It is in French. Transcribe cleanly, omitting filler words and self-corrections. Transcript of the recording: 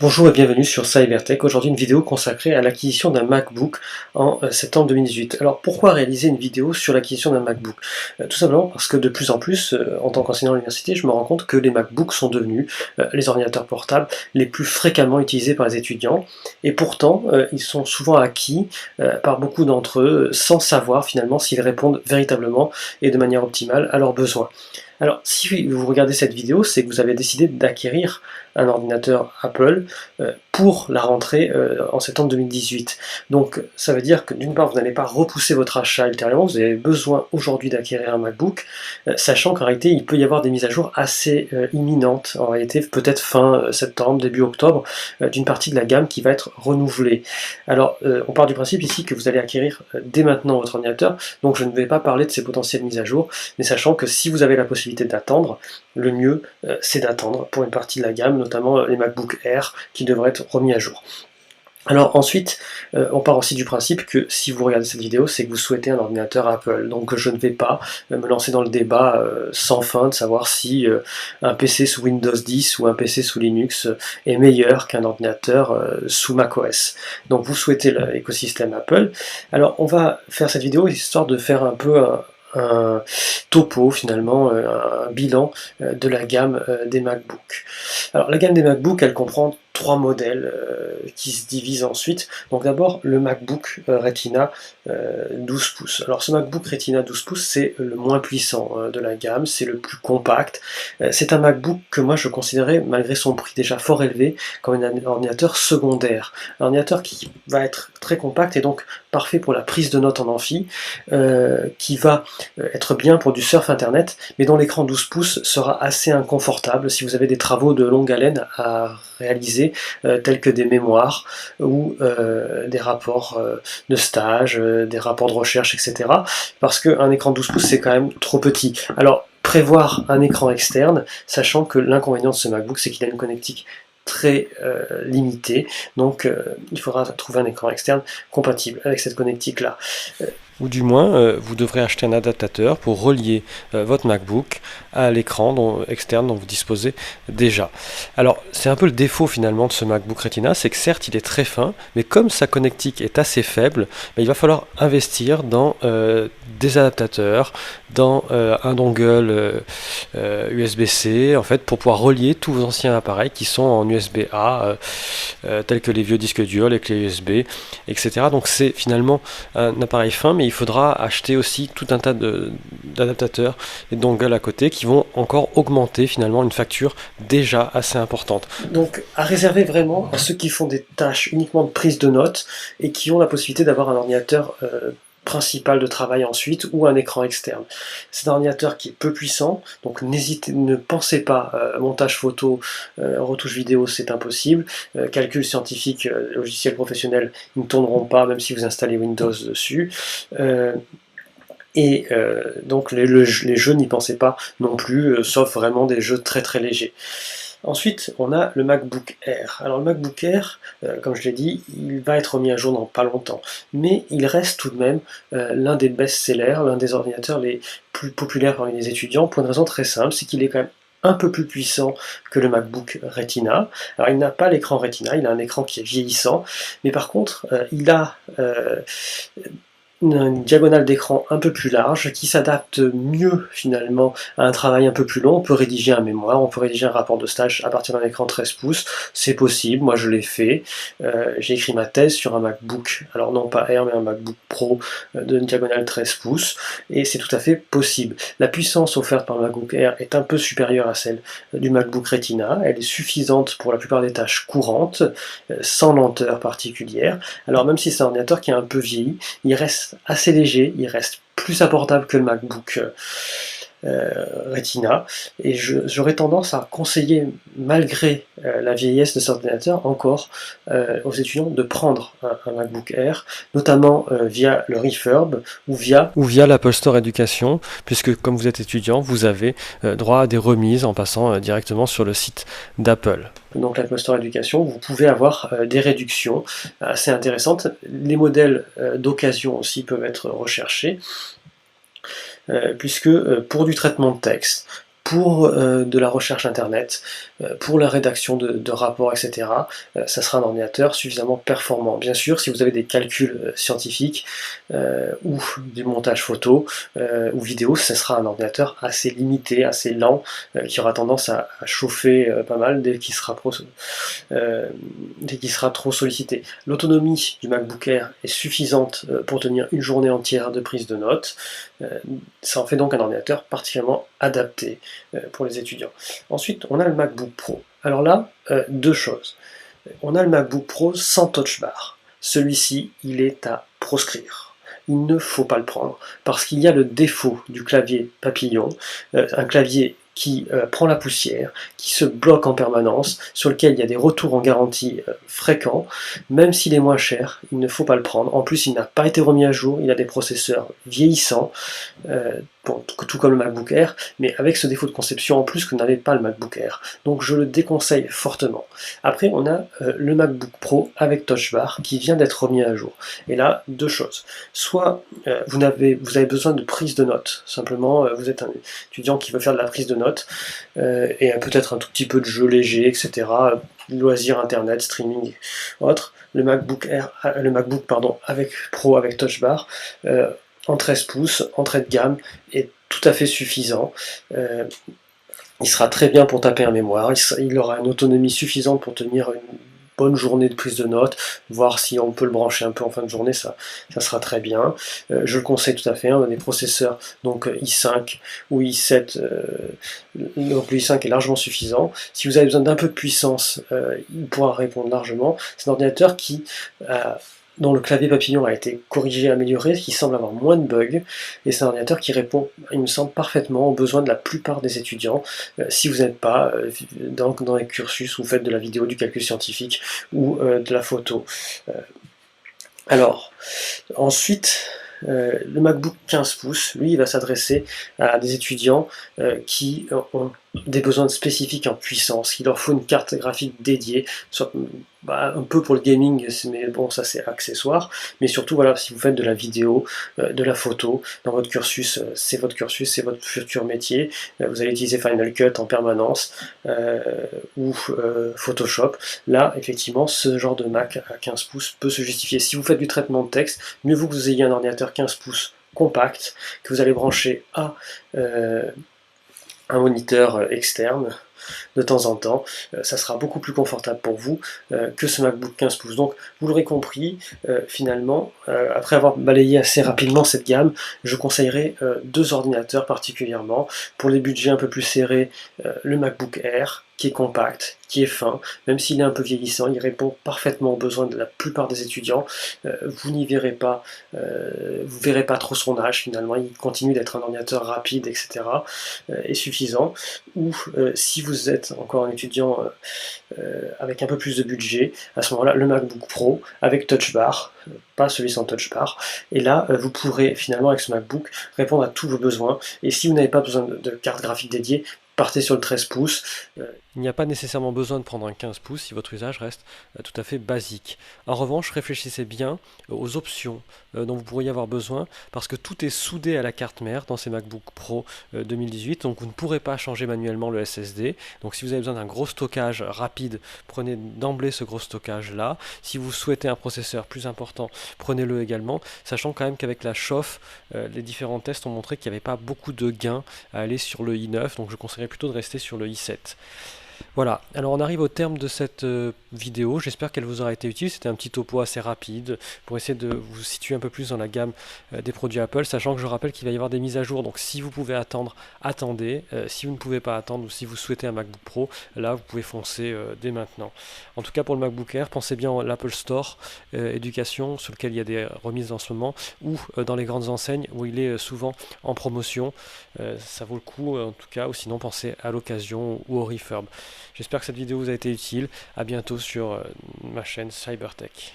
Bonjour et bienvenue sur Cybertech. Aujourd'hui une vidéo consacrée à l'acquisition d'un MacBook en septembre 2018. Alors pourquoi réaliser une vidéo sur l'acquisition d'un MacBook? Tout simplement parce que de plus en plus, en tant qu'enseignant à l'université, je me rends compte que les MacBooks sont devenus les ordinateurs portables les plus fréquemment utilisés par les étudiants. Et pourtant, ils sont souvent acquis par beaucoup d'entre eux sans savoir finalement s'ils répondent véritablement et de manière optimale à leurs besoins. Alors, si vous regardez cette vidéo, c'est que vous avez décidé d'acquérir un ordinateur Apple pour la rentrée en septembre 2018. Donc, ça veut dire que d'une part, vous n'allez pas repousser votre achat ultérieurement, vous avez besoin aujourd'hui d'acquérir un MacBook, sachant qu'en réalité, il peut y avoir des mises à jour assez imminentes, en réalité, peut-être fin septembre, début octobre, d'une partie de la gamme qui va être renouvelée. Alors, on part du principe ici que vous allez acquérir dès maintenant votre ordinateur, donc je ne vais pas parler de ces potentielles mises à jour, mais sachant que si vous avez la possibilité d'attendre, le mieux c'est d'attendre pour une partie de la gamme, notamment les MacBook Air qui devraient être remis à jour. Alors ensuite, on part aussi du principe que si vous regardez cette vidéo, c'est que vous souhaitez un ordinateur Apple. Donc je ne vais pas me lancer dans le débat sans fin de savoir si un PC sous Windows 10 ou un PC sous Linux est meilleur qu'un ordinateur sous macOS. Donc vous souhaitez l'écosystème Apple. Alors on va faire cette vidéo histoire de faire un peu un topo finalement, un bilan de la gamme des MacBook. Alors la gamme des MacBook, elle comprend trois modèles qui se divisent ensuite. Donc d'abord le MacBook Retina 12 pouces. Alors ce MacBook Retina 12 pouces, c'est le moins puissant de la gamme, c'est le plus compact. C'est un MacBook que moi je considérais, malgré son prix déjà fort élevé, comme un ordinateur secondaire. Un ordinateur qui va être très compact et donc parfait pour la prise de notes en amphi, qui va être bien pour du surf internet, mais dont l'écran 12 pouces sera assez inconfortable si vous avez des travaux de longue haleine à réaliser, tels que des mémoires ou des rapports de stage, des rapports de recherche, etc. Parce qu'un écran 12 pouces c'est quand même trop petit. Alors prévoir un écran externe, sachant que l'inconvénient de ce MacBook c'est qu'il a une connectique très limitée, donc il faudra trouver un écran externe compatible avec cette connectique là. Ou du moins, vous devrez acheter un adaptateur pour relier votre MacBook à l'écran externe dont vous disposez déjà. Alors, c'est un peu le défaut finalement de ce MacBook Retina, c'est que certes il est très fin, mais comme sa connectique est assez faible, il va falloir investir dans des adaptateurs, dans un dongle USB-C, en fait, pour pouvoir relier tous vos anciens appareils qui sont en USB-A, tels que les vieux disques durs, les clés USB, etc. Donc c'est finalement un appareil fin, mais il faudra acheter aussi tout un tas d'adaptateurs et dongles à côté qui vont encore augmenter finalement une facture déjà assez importante. Donc à réserver vraiment à ceux qui font des tâches uniquement de prise de notes et qui ont la possibilité d'avoir un ordinateur principal de travail ensuite ou un écran externe. C'est un ordinateur qui est peu puissant, donc ne pensez pas montage photo, retouche vidéo, c'est impossible. Calcul scientifique, logiciel professionnel, ils ne tourneront pas même si vous installez Windows dessus. Donc les jeux n'y pensez pas non plus, sauf vraiment des jeux très très légers. Ensuite, on a le MacBook Air. Alors le MacBook Air, comme je l'ai dit, il va être remis à jour dans pas longtemps, mais il reste tout de même l'un des best-sellers, l'un des ordinateurs les plus populaires parmi les étudiants, pour une raison très simple, c'est qu'il est quand même un peu plus puissant que le MacBook Retina. Alors il n'a pas l'écran Retina, il a un écran qui est vieillissant, mais par contre il a une diagonale d'écran un peu plus large qui s'adapte mieux finalement à un travail un peu plus long. On peut rédiger un mémoire, on peut rédiger un rapport de stage à partir d'un écran 13 pouces, c'est possible, moi je l'ai fait. J'ai écrit ma thèse sur un MacBook, alors non pas Air mais un MacBook Pro d'une diagonale 13 pouces et c'est tout à fait possible. La puissance offerte par le MacBook Air est un peu supérieure à celle du MacBook Retina, elle est suffisante pour la plupart des tâches courantes, sans lenteur particulière. Alors même si c'est un ordinateur qui est un peu vieilli, il reste assez léger, il reste plus abordable que le MacBook Retina, et j'aurais tendance à conseiller, malgré la vieillesse de cet ordinateur, encore aux étudiants de prendre un MacBook Air, notamment via le Refurb ou via l'Apple Store Éducation, puisque comme vous êtes étudiant, vous avez droit à des remises en passant directement sur le site d'Apple. Donc l'Apple Store Éducation, vous pouvez avoir des réductions assez intéressantes. Les modèles d'occasion aussi peuvent être recherchés. Puisque pour du traitement de texte, pour de la recherche internet, pour la rédaction de rapports, etc., ça sera un ordinateur suffisamment performant. Bien sûr, si vous avez des calculs scientifiques ou du montage photo ou vidéo, ça sera un ordinateur assez limité, assez lent, qui aura tendance à chauffer pas mal dès qu'il sera trop sollicité. L'autonomie du MacBook Air est suffisante pour tenir une journée entière de prise de notes. Ça en fait donc un ordinateur particulièrement adapté pour les étudiants. Ensuite, on a le MacBook Pro. Alors là, deux choses. On a le MacBook Pro sans touch bar. Celui-ci, il est à proscrire. Il ne faut pas le prendre, parce qu'il y a le défaut du clavier papillon, un clavier qui prend la poussière, qui se bloque en permanence, sur lequel il y a des retours en garantie fréquents. Même s'il est moins cher, il ne faut pas le prendre. En plus, il n'a pas été remis à jour, il a des processeurs vieillissants, bon, tout comme le MacBook Air, mais avec ce défaut de conception en plus que n'avait pas le MacBook Air. Donc je le déconseille fortement. Après, on a le MacBook Pro avec Touch Bar qui vient d'être remis à jour. Et là, deux choses. Soit vous avez besoin de prise de notes. Simplement, vous êtes un étudiant qui veut faire de la prise de notes et peut-être un tout petit peu de jeu léger, etc. Loisirs, internet, streaming, autres. Le MacBook avec Pro avec Touch Bar en 13 pouces, entrée de gamme, est tout à fait suffisant. Il sera très bien pour taper en mémoire, il aura une autonomie suffisante pour tenir une bonne journée de prise de notes, voir si on peut le brancher un peu en fin de journée, ça sera très bien. Je le conseille tout à fait, on a des processeurs donc i5 ou i7, donc le i5 est largement suffisant. Si vous avez besoin d'un peu de puissance, il pourra répondre largement. C'est un ordinateur dont le clavier papillon a été corrigé, amélioré, qui semble avoir moins de bugs, et c'est un ordinateur qui répond, il me semble, parfaitement aux besoins de la plupart des étudiants, si vous n'êtes pas dans les cursus où vous faites de la vidéo, du calcul scientifique ou de la photo. Alors, ensuite, le MacBook 15 pouces, lui, il va s'adresser à des étudiants qui ont des besoins spécifiques en puissance. Il leur faut une carte graphique dédiée, soit un peu pour le gaming, mais bon, ça c'est accessoire. Mais surtout, voilà, si vous faites de la vidéo, de la photo, dans votre cursus, c'est votre cursus, c'est votre futur métier. Vous allez utiliser Final Cut en permanence ou Photoshop. Là, effectivement, ce genre de Mac à 15 pouces peut se justifier. Si vous faites du traitement de texte, mieux vaut que vous ayez un ordinateur 15 pouces compact que vous allez brancher à un moniteur externe de temps en temps, ça sera beaucoup plus confortable pour vous que ce MacBook 15 pouces. Donc vous l'aurez compris, finalement, après avoir balayé assez rapidement cette gamme, je conseillerais deux ordinateurs particulièrement. Pour les budgets un peu plus serrés, le MacBook Air, qui est compact, qui est fin, même s'il est un peu vieillissant, il répond parfaitement aux besoins de la plupart des étudiants. Vous n'y verrez pas, vous verrez pas trop son âge finalement, il continue d'être un ordinateur rapide, etc. Et suffisant. Ou si vous êtes encore un étudiant avec un peu plus de budget, à ce moment-là, le MacBook Pro avec Touch Bar, pas celui sans Touch Bar, et là, vous pourrez finalement avec ce MacBook répondre à tous vos besoins, et si vous n'avez pas besoin de carte graphique dédiée, partez sur le 13 pouces. Il n'y a pas nécessairement besoin de prendre un 15 pouces si votre usage reste tout à fait basique. En revanche, réfléchissez bien aux options dont vous pourriez avoir besoin, parce que tout est soudé à la carte mère dans ces MacBook Pro 2018, donc vous ne pourrez pas changer manuellement le SSD. Donc si vous avez besoin d'un gros stockage rapide, prenez d'emblée ce gros stockage là. Si vous souhaitez un processeur plus important, prenez-le également, sachant quand même qu'avec la chauffe, les différents tests ont montré qu'il n'y avait pas beaucoup de gains à aller sur le i9, donc je conseillerais plutôt de rester sur le i7. Voilà, alors on arrive au terme de cette vidéo, j'espère qu'elle vous aura été utile. C'était un petit topo assez rapide pour essayer de vous situer un peu plus dans la gamme des produits Apple, sachant que je rappelle qu'il va y avoir des mises à jour, donc si vous pouvez attendre, attendez. Si vous ne pouvez pas attendre ou si vous souhaitez un MacBook Pro, là vous pouvez foncer dès maintenant. En tout cas pour le MacBook Air, pensez bien à l'Apple Store éducation sur lequel il y a des remises en ce moment, ou dans les grandes enseignes où il est souvent en promotion. Ça vaut le coup en tout cas, ou sinon pensez à l'occasion ou au refurb. J'espère que cette vidéo vous a été utile. À bientôt sur ma chaîne CyberTech.